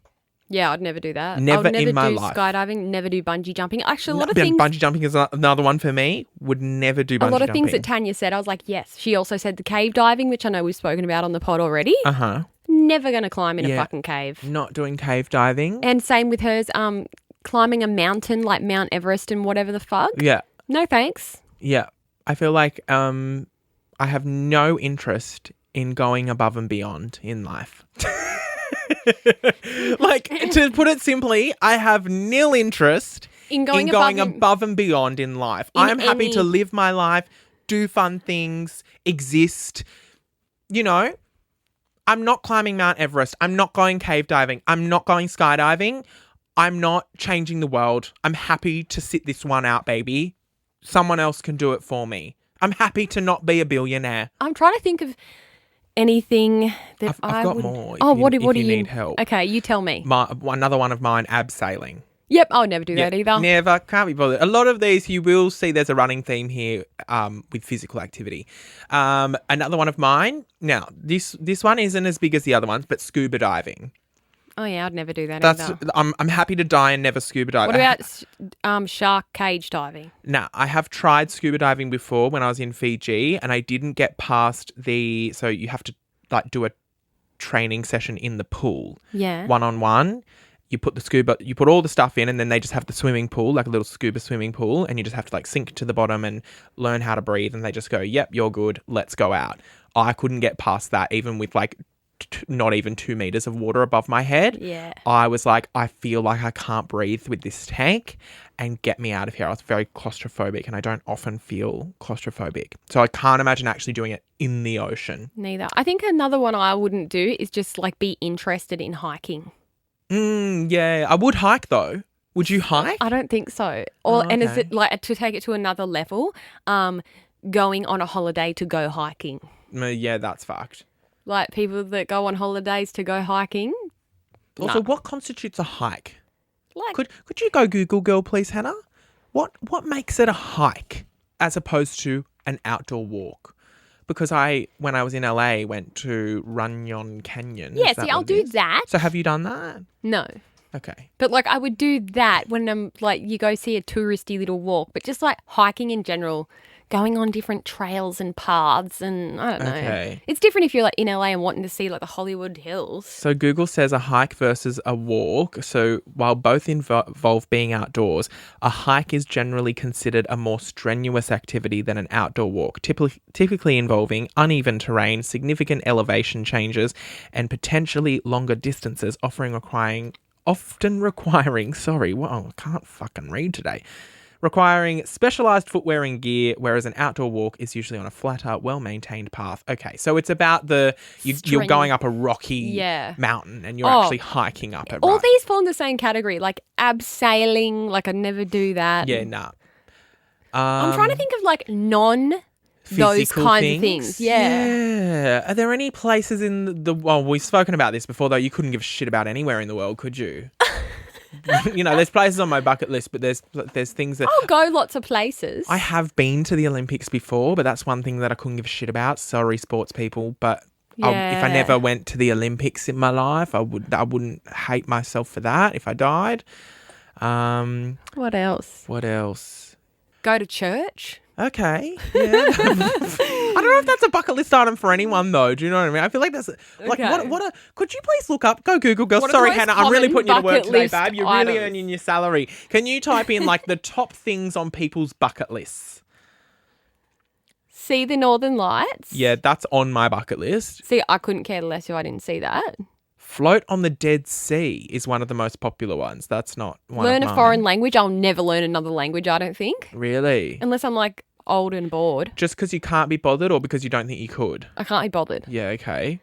S5: Yeah, I'd never do that.
S3: Never
S5: I would never
S3: in my
S5: do
S3: life.
S5: Skydiving, never do bungee jumping. Actually, a lot of things.
S3: Bungee jumping is another one for me. Would never do bungee jumping.
S5: A lot of things that Tanya said, I was like, yes. She also said the cave diving, which I know we've spoken about on the pod already. Never going to climb in a fucking cave.
S3: Not doing cave diving.
S5: And same with hers, climbing a mountain like Mount Everest and whatever the fuck.
S3: Yeah.
S5: No thanks.
S3: Yeah. I feel like I have no interest in going above and beyond in life. Like, to put it simply, I have nil interest in going above and beyond in life. I'm happy to live my life, do fun things, exist. You know, I'm not climbing Mount Everest. I'm not going cave diving. I'm not going skydiving. I'm not changing the world. I'm happy to sit this one out, baby. Someone else can do it for me. I'm happy to not be a billionaire.
S5: I'm trying to think of anything that
S3: I've got more.
S5: What do you
S3: need help?
S5: Okay, you tell me.
S3: Another one of mine, abseiling.
S5: Yep, I'll never do that either.
S3: Never, can't be bothered. A lot of these you will see there's a running theme here with physical activity. Another one of mine, now this one isn't as big as the other ones, but scuba diving.
S5: Oh yeah, I'd never do that either.
S3: I'm happy to die and never scuba dive.
S5: What about shark cage diving?
S3: Nah, I have tried scuba diving before when I was in Fiji, and I didn't get past so you have to like do a training session in the pool.
S5: Yeah.
S3: 1-on-1. You put all the stuff in, and then they just have the swimming pool, like a little scuba swimming pool, and you just have to like sink to the bottom and learn how to breathe, and they just go, yep, you're good, let's go out. I couldn't get past that, even with like not even 2 meters of water above my head.
S5: Yeah.
S3: I was like, I feel like I can't breathe with this tank, and get me out of here. I was very claustrophobic, and I don't often feel claustrophobic. So I can't imagine actually doing it in the ocean.
S5: Neither. I think another one I wouldn't do is just like be interested in hiking.
S3: Yeah. I would hike though. Would you hike?
S5: I don't think so. And is it like, to take it to another level, going on a holiday to go hiking?
S3: Yeah, that's fucked.
S5: Like people that go on holidays to go hiking.
S3: Also, what constitutes a hike?
S5: Like,
S3: could you go Google, girl, please, Hannah? What makes it a hike as opposed to an outdoor walk? Because when I was in LA, went to Runyon Canyon.
S5: Yeah, see, I'll do that.
S3: So have you done that?
S5: No.
S3: Okay.
S5: But like I would do that when I'm like, you go see a touristy little walk, but just like hiking in general going on different trails and paths and I don't know.
S3: Okay.
S5: It's different if you're like in LA and wanting to see like the Hollywood Hills.
S3: So Google says a hike versus a walk. So while both involve being outdoors, a hike is generally considered a more strenuous activity than an outdoor walk, typically involving uneven terrain, significant elevation changes, and potentially longer distances, often requiring, I can't fucking read today. Requiring specialised footwear and gear, whereas an outdoor walk is usually on a flatter, well-maintained path. Okay, so it's about you're going up a rocky mountain and you're actually hiking up it.
S5: All these fall in the same category, like abseiling, like I'd never do that.
S3: Yeah, nah.
S5: I'm trying to think of like those kinds of things. Yeah.
S3: Are there any places in well, we've spoken about this before, though. You couldn't give a shit about anywhere in the world, could you? You know, there's places on my bucket list, but there's things that...
S5: I'll go lots of places.
S3: I have been to the Olympics before, but that's one thing that I couldn't give a shit about. Sorry, sports people, but if I never went to the Olympics in my life, I wouldn't hate myself for that if I died.
S5: What else? Go to church.
S3: Okay. Yeah. I don't know if that's a bucket list item for anyone, though. Do you know what I mean? I feel like that's like could you please look up? Go Google, girl. Sorry, Hannah. I'm really putting you to work today, babe. You're really earning your salary. Can you type in like the top things on people's bucket lists?
S5: See the Northern Lights.
S3: Yeah, that's on my bucket list.
S5: See, I couldn't care less if I didn't see that.
S3: Float on the Dead Sea is one of the most popular ones. That's not one
S5: Learn
S3: of
S5: a
S3: mine.
S5: foreign language. I'll never learn another language, I don't think.
S3: Really?
S5: Unless I'm like old and bored.
S3: Just because you can't be bothered or because you don't think you could?
S5: I can't be bothered.
S3: Yeah, okay.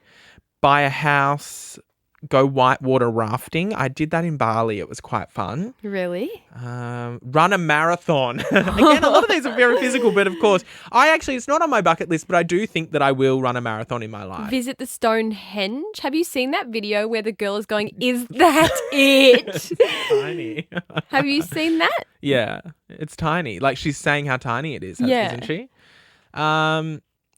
S3: Buy a house, go whitewater rafting. I did that in Bali. It was quite fun.
S5: Really?
S3: Run a marathon. Again, a lot of these are very physical, but of course, it's not on my bucket list, but I do think that I will run a marathon in my life.
S5: Visit the Stonehenge. Have you seen that video where the girl is going, is that it?
S3: Tiny.
S5: Have you seen that?
S3: Yeah, it's tiny. Like she's saying how tiny it is, isn't she?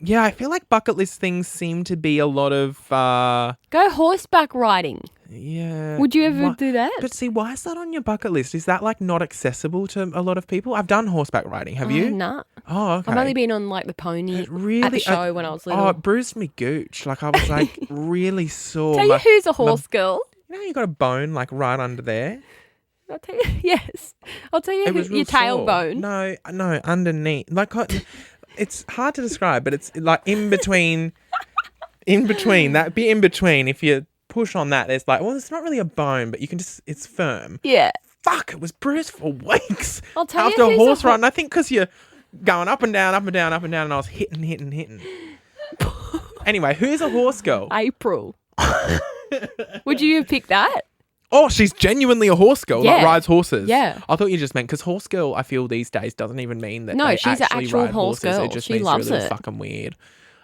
S3: Yeah, I feel like bucket list things seem to be a lot of...
S5: Go horseback riding.
S3: Yeah.
S5: Would you ever do that?
S3: But see, why is that on your bucket list? Is that like not accessible to a lot of people? I've done horseback riding. Have you?
S5: Nah.
S3: Oh, okay.
S5: I've only been on like the pony at the show when I was little.
S3: Oh, it bruised me gooch. Like I was like really sore.
S5: Tell you who's a horse girl.
S3: You know you got a bone like right under there?
S5: I'll tell you, yes. I'll tell you your tailbone.
S3: No, underneath. Like... It's hard to describe, but it's like in between. That bit in between, if you push on that, there's like, well, it's not really a bone, but you can it's firm.
S5: Yeah.
S3: Fuck, it was bruised for weeks.
S5: I'll tell
S3: after
S5: you
S3: a horse ride. And I think because you're going up and down, up and down, up and down, and I was hitting. Anyway, who's a horse girl?
S5: April. Would you have picked that?
S3: Oh, she's genuinely a horse girl, like rides horses.
S5: Yeah.
S3: I thought you just meant because horse girl, I feel these days doesn't even mean that they
S5: she's an
S3: actually
S5: actual
S3: ride
S5: horse
S3: horses.
S5: girl.
S3: It just
S5: She
S3: means
S5: loves
S3: really
S5: it.
S3: fucking weird.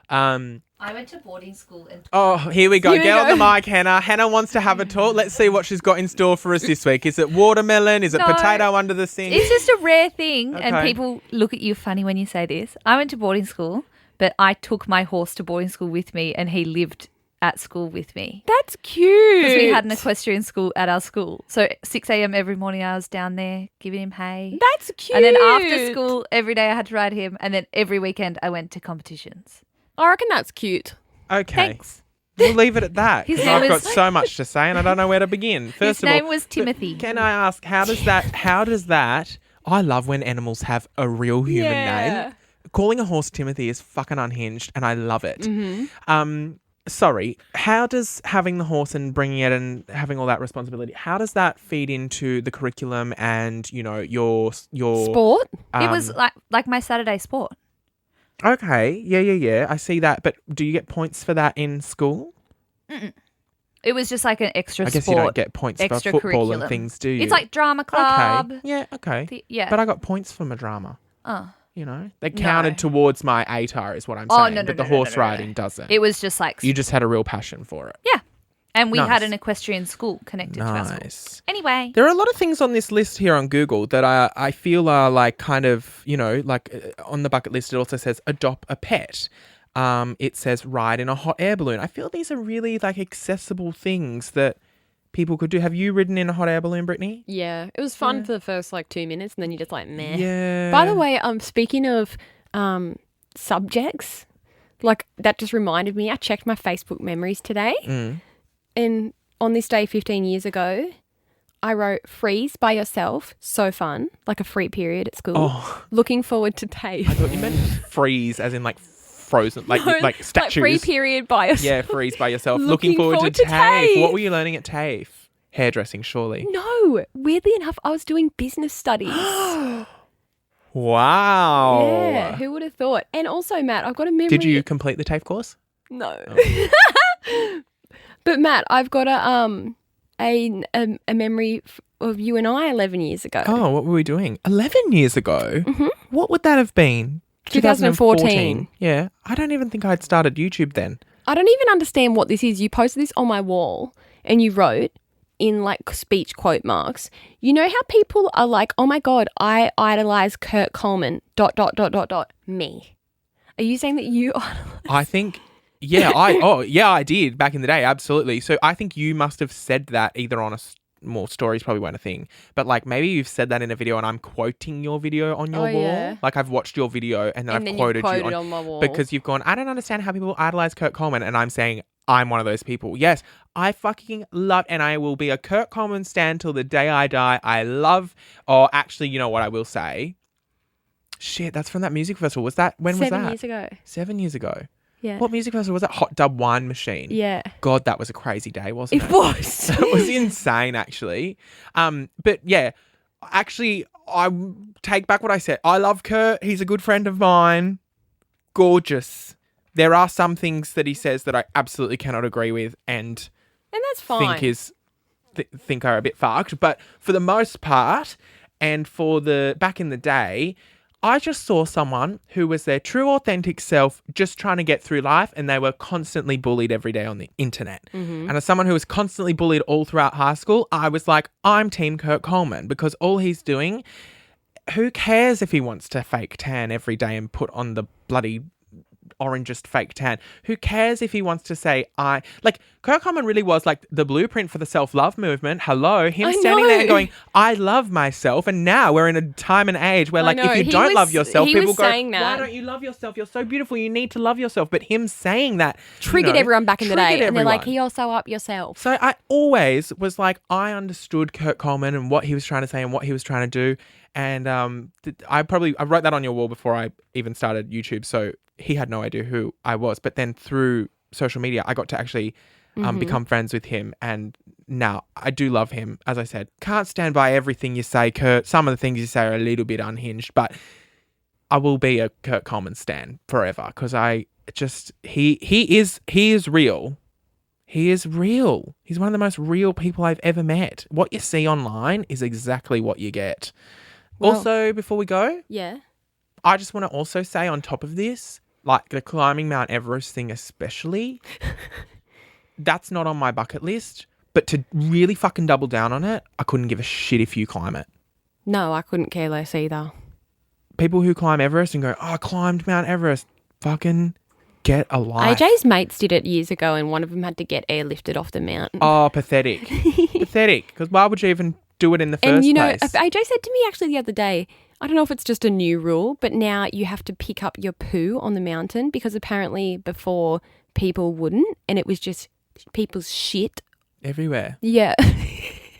S6: I went to boarding school and
S3: Oh, here we go. Get on the mic, Hannah. Hannah wants to have a talk. Let's see what she's got in store for us this week. Is it watermelon? Is it potato under the sink?
S6: it's just a rare thing, and
S3: Okay.
S6: people look at you funny when you say this. I went to boarding school, but I took my horse to boarding school with me, and he lived at school with me.
S5: That's cute.
S6: Because we had an equestrian school at our school. So 6 a.m. every morning I was down there giving him hay.
S5: That's cute.
S6: And then after school, every day I had to ride him. And then every weekend I went to competitions.
S5: I reckon that's cute.
S3: Okay.
S6: Thanks.
S3: We'll leave it at that.
S6: His
S3: 'cause
S6: name
S3: I've got
S6: was-
S3: so much to say and I don't know where to begin. First
S6: His
S3: of all,
S6: name was Timothy.
S3: Can I ask, how does that, I love when animals have a real human name. Calling a horse Timothy is fucking unhinged and I love it.
S5: Mm-hmm.
S3: Sorry, how does having the horse and bringing it and having all that responsibility, how does that feed into the curriculum and, you know, your
S5: Sport?
S6: It was like my Saturday sport.
S3: Okay, yeah, I see that. But do you get points for that in school?
S6: It was just like an extra
S3: I guess
S6: sport.
S3: you don't get points for football and
S6: curriculum.
S3: things, do you?
S6: It's like drama club.
S3: Okay, yeah, okay.
S6: Yeah.
S3: But I got points for my drama.
S6: Oh.
S3: You know, they counted towards my ATAR is what I'm
S6: Oh,
S3: saying.
S6: no, no,
S3: but the
S6: no, no,
S3: horse
S6: no, no.
S3: riding doesn't.
S6: It was just like...
S3: You just had a real passion for it.
S6: Yeah. And we
S3: Nice.
S6: had an equestrian school connected to our school.
S3: Nice.
S6: Anyway.
S3: There are a lot of things on this list here on Google that I feel are like kind of, you know, like on the bucket list, it also says adopt a pet. It says ride in a hot air balloon. I feel these are really like accessible things that people could do. Have you ridden in a hot air balloon, Brittney?
S5: Yeah. It was fun for the first like 2 minutes and then you're just like, meh.
S3: Yeah.
S5: By the way, speaking of subjects. Like, that just reminded me. I checked my Facebook memories today. And on this day 15 years ago, I wrote freeze by yourself. So fun. Like a free period at school.
S3: Oh.
S5: Looking forward to TAFE.
S3: I thought you meant freeze as in like frozen, like statues.
S5: Like free period by yourself.
S3: Yeah, freeze by yourself. Looking forward to TAFE. What were you learning at TAFE? Hairdressing, surely.
S5: No. Weirdly enough, I was doing business studies.
S3: Wow.
S5: Yeah, who would have thought? And also, Matt, I've got a memory.
S3: Did you complete the TAFE course?
S5: No. But Matt, I've got a memory of you and I 11 years ago.
S3: Oh, what were we doing? 11 years ago?
S5: Mm-hmm.
S3: What would that have been?
S5: 2014.
S3: Yeah. I don't even think I'd started YouTube then.
S5: I don't even understand what this is. You posted this on my wall and you wrote in like speech quote marks. You know how people are like, oh my God, I idolize Kurt Coleman, ... me. Are you saying that you idolize?
S3: I think, yeah, I did back in the day. Absolutely. So I think you must have said that either on more stories probably weren't a thing, but like maybe you've said that in a video and I'm quoting your video on your wall.
S5: Yeah.
S3: Like I've watched your video and then I've quoted you
S5: on my wall.
S3: because you've gone, I don't understand how people idolize Kurt Coleman, and I'm saying I'm one of those people. Yes, I fucking love, and I will be a Kurt Coleman stan till the day I die. I love, or actually, you know what I will say? Shit, that's from that music festival. Was that, when was that?
S5: 7 years ago.
S3: 7 years ago.
S5: Yeah.
S3: What music festival was that? Hot Dub Wine Machine.
S5: Yeah.
S3: God, that was a crazy day, wasn't it?
S5: It was.
S3: It was insane, actually. But yeah, actually, I take back what I said. I love Kurt. He's a good friend of mine. Gorgeous. There are some things that he says that I absolutely cannot agree with and
S5: that's fine.
S3: think are a bit fucked. But for the most part, and for the back in the day, I just saw someone who was their true, authentic self, just trying to get through life, and they were constantly bullied every day on the internet.
S5: Mm-hmm.
S3: And as someone who was constantly bullied all throughout high school, I was like, I'm Team Kurt Coleman, because all he's doing, who cares if he wants to fake tan every day and put on the bloody orangest fake tan? Who cares if he wants to say Kurt Coleman really was like the blueprint for the self-love movement. Hello, him standing there and going, I love myself. And now we're in a time and age where like if you don't love yourself, people go, why don't you love yourself? You're so beautiful. You need to love yourself. But him saying that
S5: triggered everyone back in the day.
S3: Everyone.
S5: And they're like, he also up yourself.
S3: So I always was like, I understood Kurt Coleman and what he was trying to say and what he was trying to do. And I wrote that on your wall before I even started YouTube. So he had no idea who I was. But then through social media, I got to actually become friends with him. And now I do love him. As I said, can't stand by everything you say, Kurt. Some of the things you say are a little bit unhinged, but I will be a Kurt Coleman stan forever because he is real. He is real. He's one of the most real people I've ever met. What you see online is exactly what you get. Well, also, before we go,
S5: yeah,
S3: I just want to also say on top of this, like the climbing Mount Everest thing especially, that's not on my bucket list. But to really fucking double down on it, I couldn't give a shit if you climb it.
S5: No, I couldn't care less either.
S3: People who climb Everest and go, oh, I climbed Mount Everest, fucking get a life.
S5: AJ's mates did it years ago and one of them had to get airlifted off the mountain.
S3: Oh, pathetic. Pathetic. Because why would you even do it in the first place?
S5: And you know, AJ said to me actually the other day, I don't know if it's just a new rule, but now you have to pick up your poo on the mountain because apparently before people wouldn't and it was just people's shit.
S3: Everywhere.
S5: Yeah.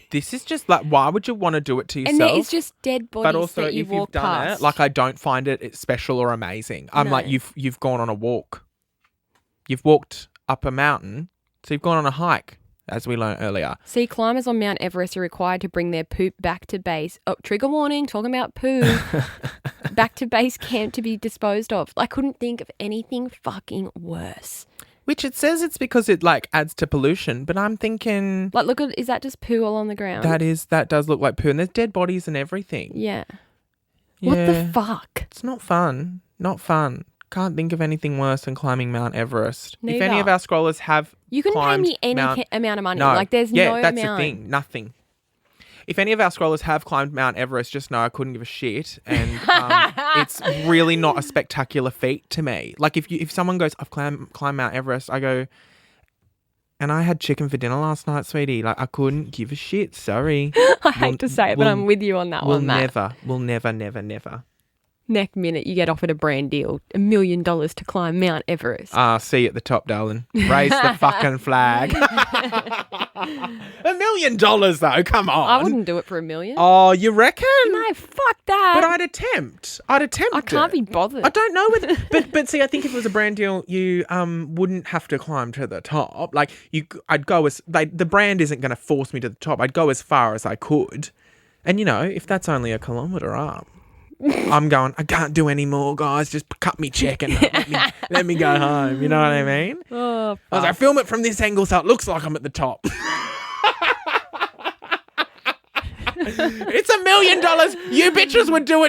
S3: This is just like, why would you want to do it to yourself?
S5: And it's just dead bodies
S3: but also,
S5: that you
S3: if
S5: walk
S3: you've done
S5: past.
S3: it, like I don't find it special or amazing. I'm like, you've gone on a walk. You've walked up a mountain, so you've gone on a hike, as we learned earlier.
S5: See, climbers on Mount Everest are required to bring their poop back to base. Oh, trigger warning, talking about poo. Back to base camp to be disposed of. I couldn't think of anything fucking worse.
S3: Which it says it's because it like adds to pollution, but I'm thinking
S5: like, look at, is that just poo all on the ground?
S3: That does look like poo, and there's dead bodies and everything.
S5: Yeah.
S3: Yeah.
S5: What the fuck?
S3: It's not fun. Not fun. Can't think of anything worse than climbing Mount Everest.
S5: Neither.
S3: If any of our scrollers have
S5: you can pay me any amount of money. Like there's no amount.
S3: Yeah, that's the thing. Nothing. If any of our scrollers have climbed Mount Everest, just know I couldn't give a shit. And it's really not a spectacular feat to me. Like if someone goes, I've climbed Mount Everest, I go, and I had chicken for dinner last night, sweetie. Like I couldn't give a shit. Sorry.
S5: I hate to say it, but I'm with you on that one, Matt.
S3: We'll never.
S5: Next minute, you get offered a brand deal, $1 million to climb Mount Everest.
S3: See you at the top, darling. Raise the fucking flag. $1 million, though. Come on.
S5: I wouldn't do it for $1 million.
S3: Oh, you reckon?
S5: No, fuck that.
S3: But I'd attempt. I
S5: can't be bothered.
S3: I don't know whether, but see, I think if it was a brand deal, you wouldn't have to climb to the top. Like I'd go as the brand isn't going to force me to the top. I'd go as far as I could, and if that's only a kilometre up, I'm going. I can't do any more, guys. Just cut me check and let me go home. You know what I mean?
S5: Oh,
S3: I was like, film it from this angle so it looks like I'm at the top. It's $1 million. You bitches would do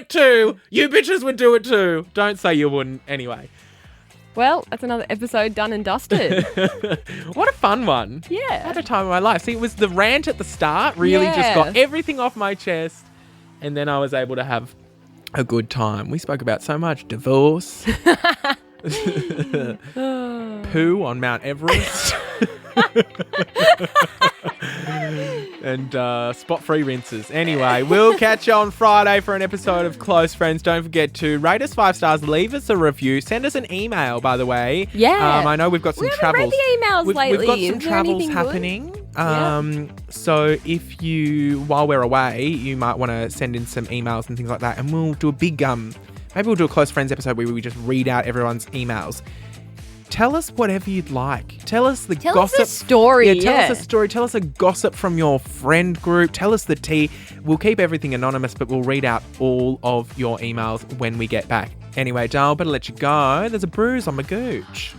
S3: it too. Don't say you wouldn't. Anyway.
S5: well, that's another episode done and dusted.
S3: What a fun one.
S5: Yeah.
S3: What a time of my life. See, it was the rant at the start really just got everything off my chest. And then I was able to have a good time. We spoke about so much. Divorce. Poo on Mount Everest. And spot-free rinses. Anyway, we'll catch you on Friday for an episode of Close Friends. Don't forget to rate us 5 stars, leave us a review, send us an email, by the way.
S5: Yeah.
S3: I know we've got some
S5: we haven't
S3: travels.
S5: read the emails lately.
S3: We've got some
S5: Is there
S3: travels
S5: anything
S3: happening.
S5: good?
S3: So if you, while we're away, you might want to send in some emails and things like that, and we'll do a big maybe we'll do a Close Friends episode where we just read out everyone's emails. Tell us whatever you'd like. Tell us the gossip.
S5: Tell us a story.
S3: Yeah, tell us a story. Tell us a gossip from your friend group. Tell us the tea. We'll keep everything anonymous, but we'll read out all of your emails when we get back. Anyway, Dale, better let you go. There's a bruise on my gooch.